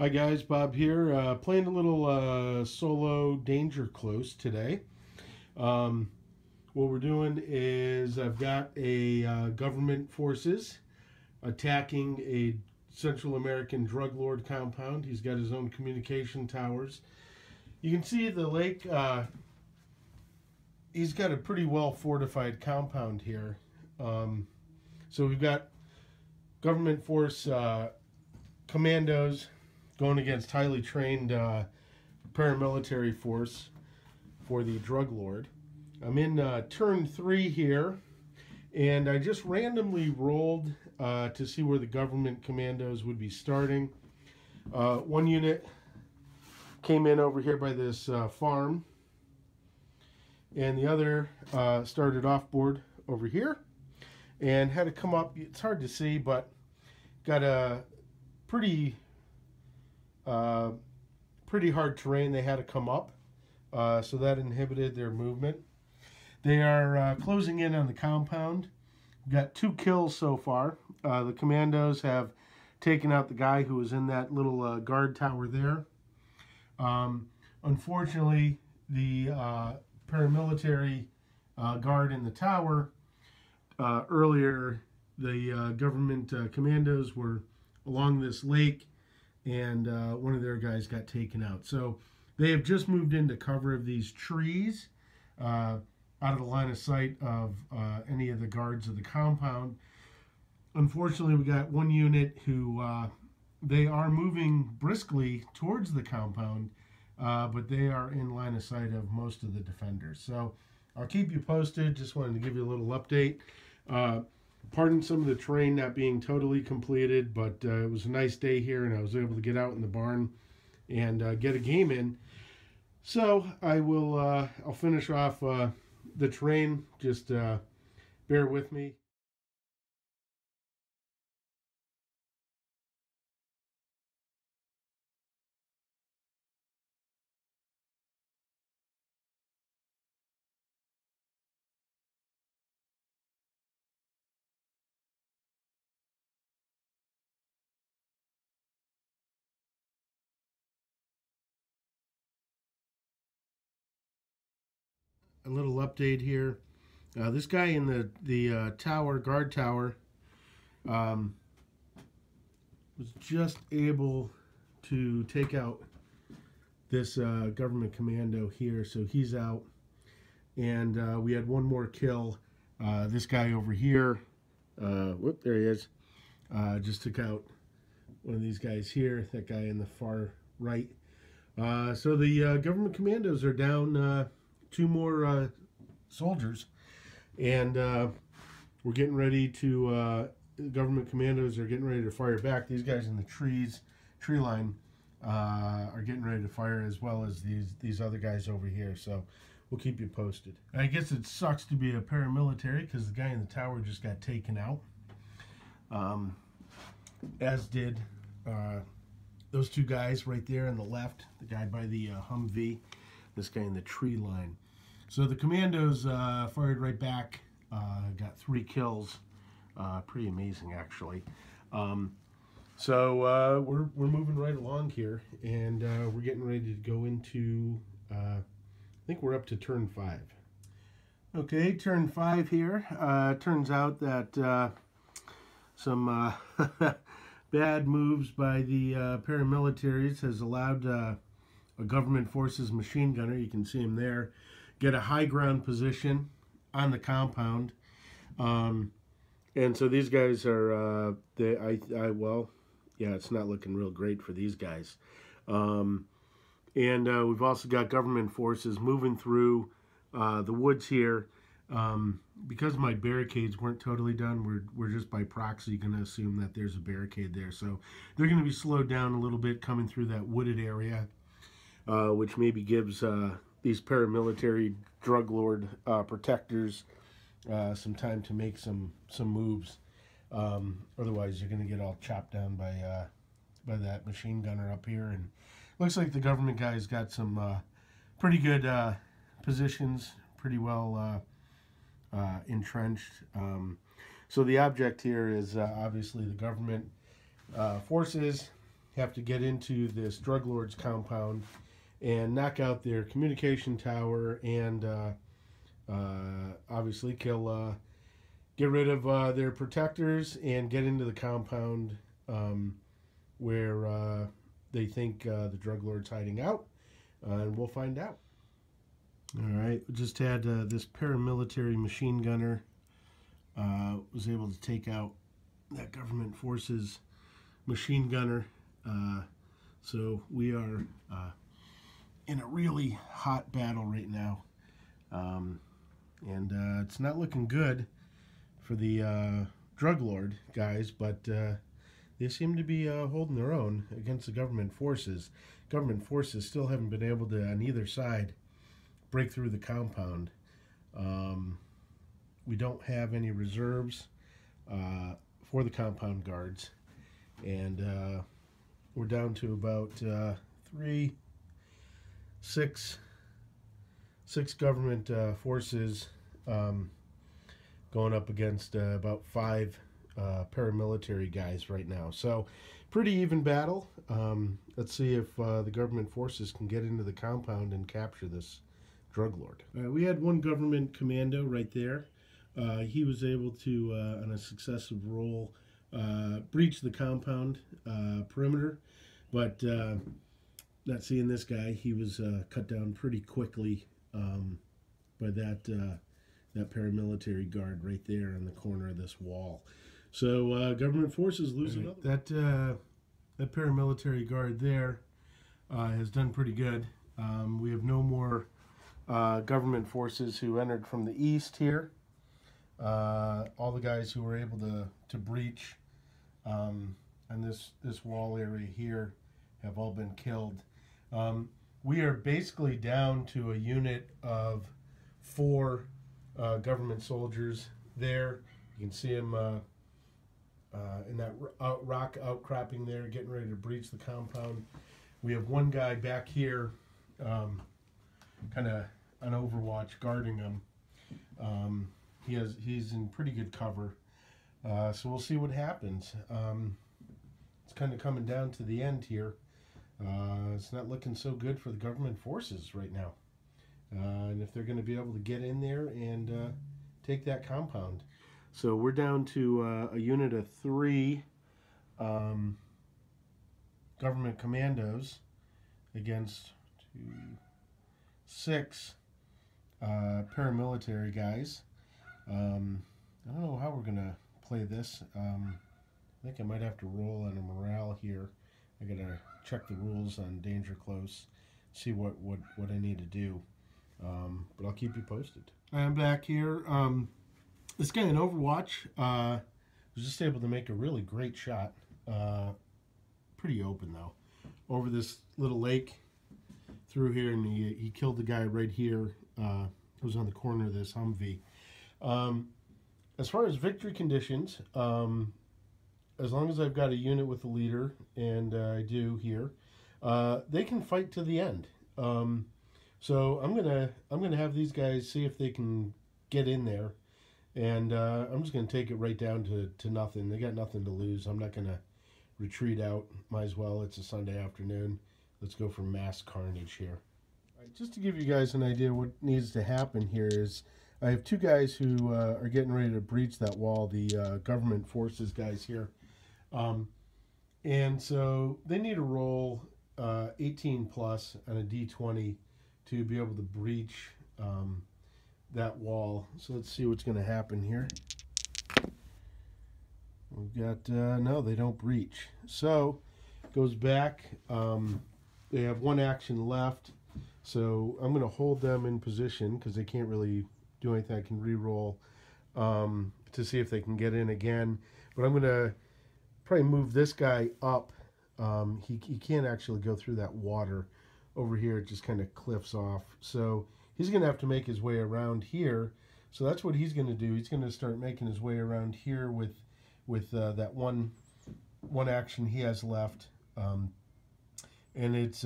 Hi guys, Bob here. Playing a little solo Danger Close today. Um, what we're doing is I've got a government forces attacking a Central American drug lord compound. He's got his own communication towers. You can see the lake. He's got a pretty well fortified compound here. So we've got government force commandos going against highly trained paramilitary force for the drug lord. I'm in turn 3 here, and I just randomly rolled to see where the government commandos would be starting. One unit came in over here by this farm, and the other started off board over here and had to come up. It's hard to see, but got a pretty hard terrain they had to come up, so that inhibited their movement. They are closing in on the compound. We've got 2 kills so far. The commandos have taken out the guy who was in that little guard tower there. Unfortunately, the paramilitary guard in the tower, earlier the government commandos were along this lake, and one of their guys got taken out. So they have just moved into cover of these trees, out of the line of sight of any of the guards of the compound. Unfortunately, we got one unit who they are moving briskly towards the compound, but they are in line of sight of most of the defenders. So I'll keep you posted. Just wanted to give you a little update. Pardon some of the terrain not being totally completed, but it was a nice day here, and I was able to get out in the barn and get a game in. So I will, I'll finish off the terrain. Just bear with me. A little update here. This guy in the tower, guard tower, was just able to take out this government commando here, so he's out. And we had one more kill. This guy over here, whoop, there he is. Just took out one of these guys here, that guy in the far right. So the government commandos are down 2 more soldiers, and we're getting ready to, the government commandos are getting ready to fire back. These guys in the tree line are getting ready to fire, as well as these other guys over here. So we'll keep you posted. I guess it sucks to be a paramilitary, because the guy in the tower just got taken out, as did those 2 guys right there on the left, the guy by the Humvee, this guy in the tree line. So the commandos fired right back, got 3 kills. Pretty amazing, actually. So we're moving right along here, and we're getting ready to go into, I think we're up to turn 5. Okay, turn 5 here. Turns out that some bad moves by the paramilitaries has allowed a government forces machine gunner, you can see him there, get a high ground position on the compound. And so these guys are, well, yeah, it's not looking real great for these guys. And we've also got government forces moving through the woods here. Because my barricades weren't totally done, we're just by proxy going to assume that there's a barricade there. So they're going to be slowed down a little bit coming through that wooded area, which maybe gives these paramilitary drug lord protectors some time to make some moves. Otherwise, you're going to get all chopped down by that machine gunner up here. And looks like the government guy's got some pretty good positions, pretty well entrenched. So the object here is obviously the government forces have to get into this drug lord's compound and knock out their communication tower and obviously kill, get rid of their protectors and get into the compound where they think the drug lord's hiding out, and we'll find out. All right, we just had this paramilitary machine gunner was able to take out that government forces machine gunner. So we are in a really hot battle right now, and it's not looking good for the drug lord guys, but they seem to be holding their own against the government forces. Government forces still haven't been able to, on either side, break through the compound. We don't have any reserves for the compound guards, and we're down to about six government forces going up against about 5 paramilitary guys right now. So pretty even battle. Let's see if the government forces can get into the compound and capture this drug lord. We had one government commando right there. He was able to, on a successive roll, breach the compound perimeter, but not seeing this guy. He was cut down pretty quickly by that paramilitary guard right there in the corner of this wall. So government forces lose another. That paramilitary guard there has done pretty good. We have no more government forces who entered from the east here. All the guys who were able to breach on this wall area here have all been killed. We are basically down to a unit of 4 government soldiers there. You can see them in that rock outcropping there, getting ready to breach the compound. We have one guy back here, kind of on overwatch, guarding him. He's in pretty good cover, so we'll see what happens. It's kind of coming down to the end here. It's not looking so good for the government forces right now, and if they're going to be able to get in there and take that compound. So we're down to a unit of 3 government commandos against 6 paramilitary guys. I don't know how we're gonna play this. I think I might have to roll on a morale here. I gotta check the rules on danger close, see what I need to do. But I'll keep you posted. I'm back here. This guy in Overwatch was just able to make a really great shot. Pretty open though, over this little lake through here, and he killed the guy right here. Who's on the corner of this Humvee. As far as victory conditions, as long as I've got a unit with a leader, and I do here, they can fight to the end. So I'm gonna have these guys see if they can get in there, and I'm just gonna take it right down to nothing. They got nothing to lose. I'm not gonna retreat out. Might as well. It's a Sunday afternoon. Let's go for mass carnage here. Just to give you guys an idea what needs to happen here is I have 2 guys who are getting ready to breach that wall, the government forces guys here. And so they need to roll 18 plus on a D20 to be able to breach that wall. So let's see what's going to happen here. We've got, no, they don't breach. So it goes back. They have 1 action left. So I'm going to hold them in position because they can't really do anything. I can re-roll to see if they can get in again. But I'm going to probably move this guy up. He can't actually go through that water. Over here it just kind of cliffs off. So he's going to have to make his way around here. So that's what he's going to do. He's going to start making his way around here with that one action he has left. And it's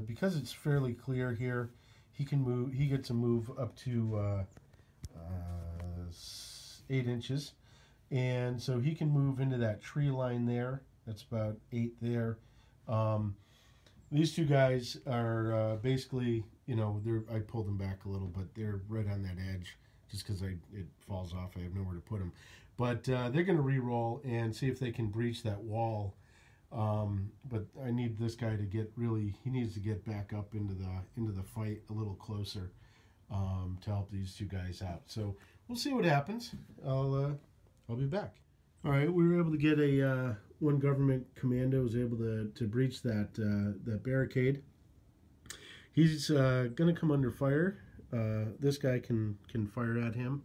because it's fairly clear here, he can move. He gets a move up to 8 inches, and so he can move into that tree line there. That's about 8 there. These two guys are basically, you know, I pulled them back a little, but they're right on that edge just because it falls off. I have nowhere to put them. But they're going to re-roll and see if they can breach that wall. But I need this guy to get he needs to get back up into the fight a little closer to help these two guys out. So we'll see what happens. I'll be back. All right, we were able to get one government commando was able to breach that barricade. He's going to come under fire. This guy can fire at him,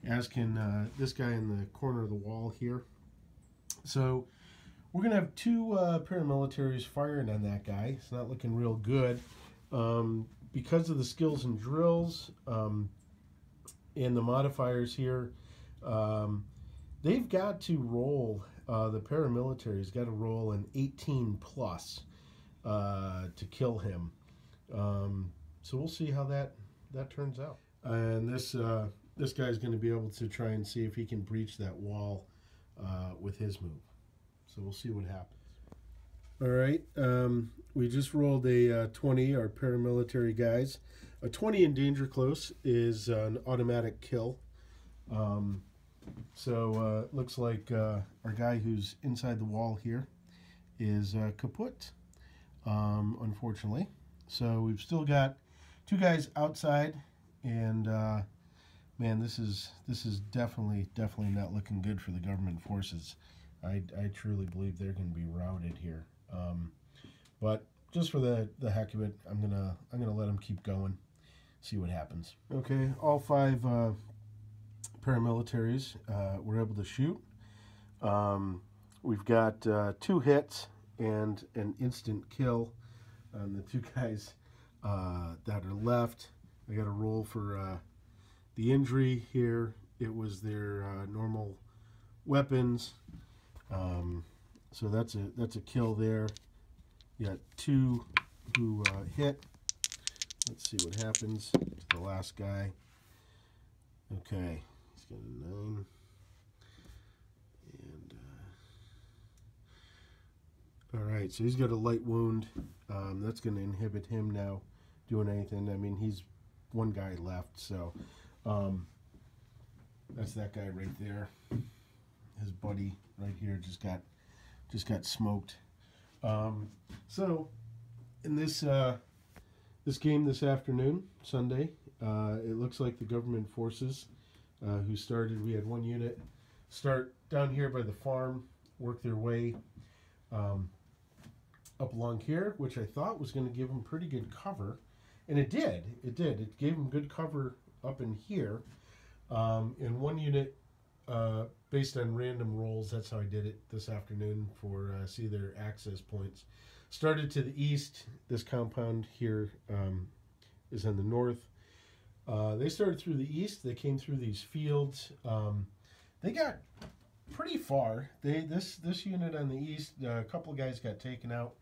as can this guy in the corner of the wall here. So we're going to have two paramilitaries firing on that guy. It's not looking real good. Because of the skills and drills and the modifiers here, they've got to roll, the paramilitary's got to roll an 18 plus to kill him. So we'll see how that turns out. And this guy's going to be able to try and see if he can breach that wall with his move. So we'll see what happens. All right, we just rolled a 20, our paramilitary guys. A 20 in danger close is an automatic kill. So it looks like our guy who's inside the wall here is kaput, unfortunately. So we've still got two guys outside, and man, this is definitely not looking good for the government forces. I truly believe they're going to be routed here. But just for the heck of it, I'm gonna let them keep going, see what happens. Okay, all five paramilitaries were able to shoot. We've got 2 hits and an instant kill on the two guys that are left. I got a roll for the injury here. It was their normal weapons. So that's a kill there. You got 2 who hit. Let's see what happens to the last guy. Okay, he's got a 9. And all right, so he's got a light wound. That's going to inhibit him now doing anything. I mean, he's one guy left, so that's that guy right there. His buddy right here just got smoked. So in this game this afternoon, Sunday, it looks like the government forces who started, we had one unit start down here by the farm, work their way up along here, which I thought was going to give them pretty good cover, and it did. It gave them good cover up in here. And one unit, based on random rolls, that's how I did it this afternoon for see their access points. Started to the east. This compound here is in the north. They started through the east. They came through these fields. They got pretty far. This unit on the east, a couple of guys got taken out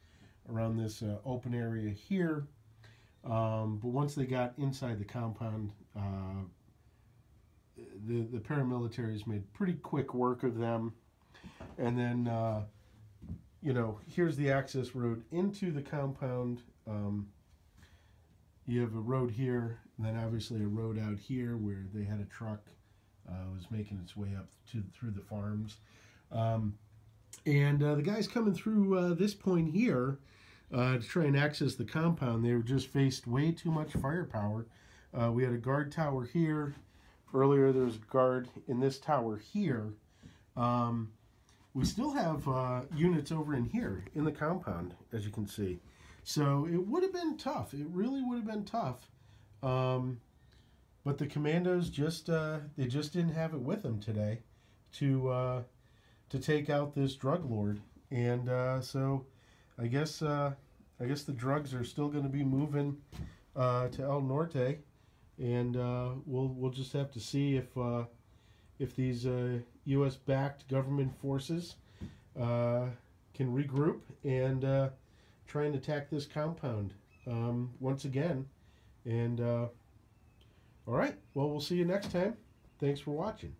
around this open area here. But once they got inside the compound, the paramilitaries made pretty quick work of them. And then, you know, here's the access road into the compound. You have a road here, and then obviously a road out here where they had a truck was making its way up through the farms. And the guys coming through this point here to try and access the compound, they were just faced way too much firepower. We had a guard tower here. Earlier there was a guard in this tower here. We still have units over in here in the compound, as you can see. So it would have been tough. It really would have been tough. But the commandos they just didn't have it with them today to take out this drug lord. And so I guess the drugs are still going to be moving to El Norte, and we'll just have to see if these U.S.-backed government forces can regroup and try and attack this compound once again. And all right, well, we'll see you next time. Thanks for watching.